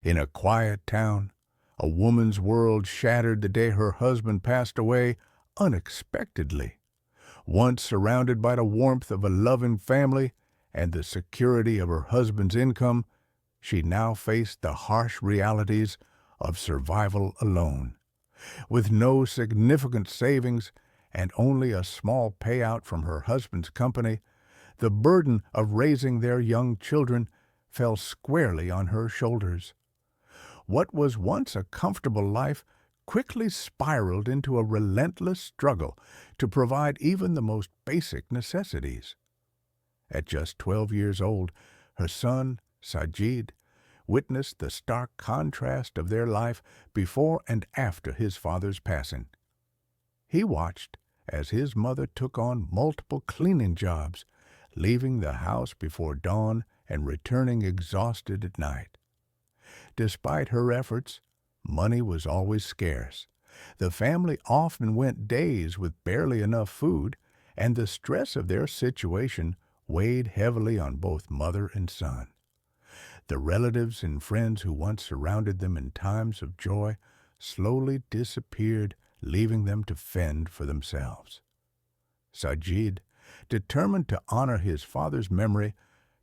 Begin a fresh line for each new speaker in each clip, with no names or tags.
In a quiet town, a woman's world shattered the day her husband passed away unexpectedly. Once surrounded by the warmth of a loving family and the security of her husband's income, she now faced the harsh realities of survival alone. With no significant savings and only a small payout from her husband's company, the burden of raising their young children fell squarely on her shoulders. What was once a comfortable life quickly spiraled into a relentless struggle to provide even the most basic necessities. At just 12 years old, her son, Sajid, witnessed the stark contrast of their life before and after his father's passing. He watched as his mother took on multiple cleaning jobs, leaving the house before dawn and returning exhausted at night. Despite her efforts, money was always scarce. The family often went days with barely enough food, and the stress of their situation weighed heavily on both mother and son. The relatives and friends who once surrounded them in times of joy slowly disappeared, leaving them to fend for themselves. Sajid, determined to honor his father's memory,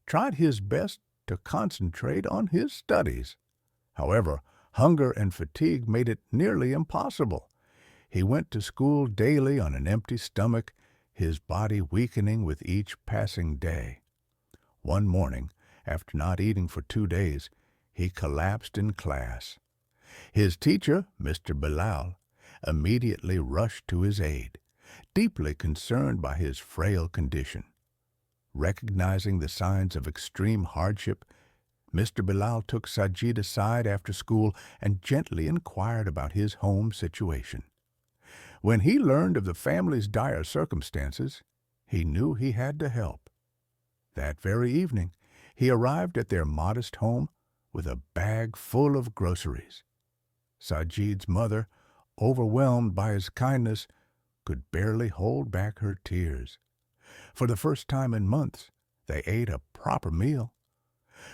tried his best to concentrate on his studies. However, hunger and fatigue made it nearly impossible. He went to school daily on an empty stomach, his body weakening with each passing day. One morning, after not eating for 2 days, he collapsed in class. His teacher, Mr. Bilal, immediately rushed to his aid, deeply concerned by his frail condition. Recognizing the signs of extreme hardship, Mr. Bilal took Sajid aside after school and gently inquired about his home situation. When he learned of the family's dire circumstances, he knew he had to help. That very evening, he arrived at their modest home with a bag full of groceries. Sajid's mother, overwhelmed by his kindness, could barely hold back her tears. For the first time in months, they ate a proper meal.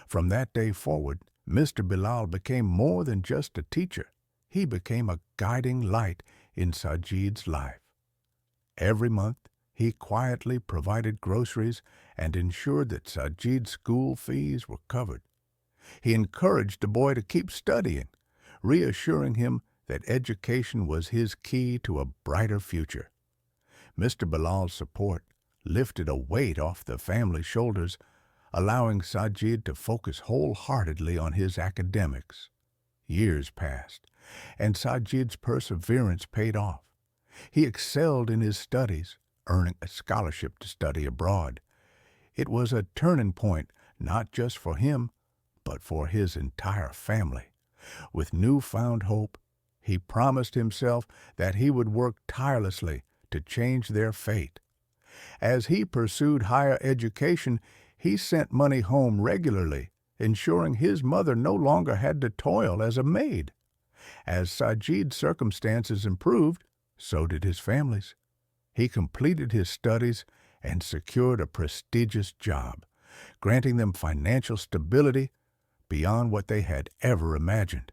From that day forward, Mr. Bilal became more than just a teacher. He became a guiding light in Sajid's life. Every month, he quietly provided groceries and ensured that Sajid's school fees were covered. He encouraged the boy to keep studying, reassuring him that education was his key to a brighter future. Mr. Bilal's support lifted a weight off the family's shoulders, allowing Sajid to focus wholeheartedly on his academics. Years passed, and Sajid's perseverance paid off. He excelled in his studies, earning a scholarship to study abroad. It was a turning point not just for him, but for his entire family. With newfound hope, he promised himself that he would work tirelessly to change their fate. As he pursued higher education, he sent money home regularly, ensuring his mother no longer had to toil as a maid. As Sajid's circumstances improved, so did his family's. He completed his studies and secured a prestigious job, granting them financial stability beyond what they had ever imagined.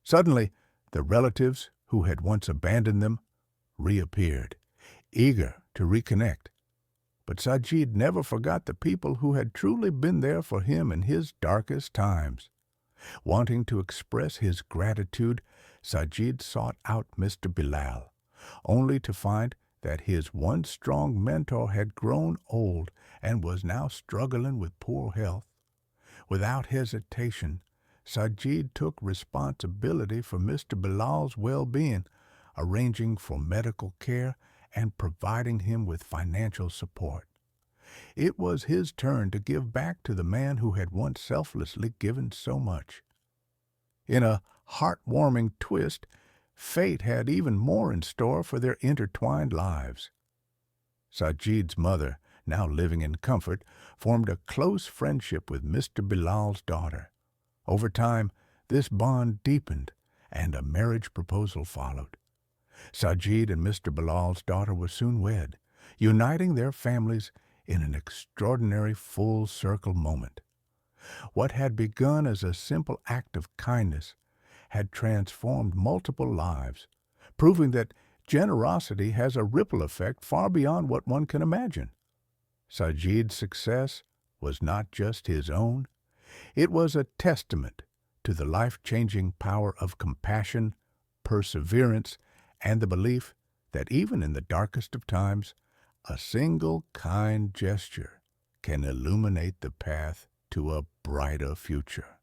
Suddenly, the relatives who had once abandoned them reappeared, eager to reconnect. But Sajid never forgot the people who had truly been there for him in his darkest times. Wanting to express his gratitude, Sajid sought out Mr. Bilal, only to find that his once strong mentor had grown old and was now struggling with poor health. Without hesitation, Sajid took responsibility for Mr. Bilal's well-being, arranging for medical care and providing him with financial support. It was his turn to give back to the man who had once selflessly given so much. In a heartwarming twist, fate had even more in store for their intertwined lives. Sajid's mother, now living in comfort, formed a close friendship with Mr. Bilal's daughter. Over time, this bond deepened, and a marriage proposal followed. Sajid and Mr. Bilal's daughter were soon wed, uniting their families in an extraordinary full-circle moment. What had begun as a simple act of kindness had transformed multiple lives, proving that generosity has a ripple effect far beyond what one can imagine. Sajid's success was not just his own, it was a testament to the life-changing power of compassion, perseverance, and the belief that even in the darkest of times, a single kind gesture can illuminate the path to a brighter future.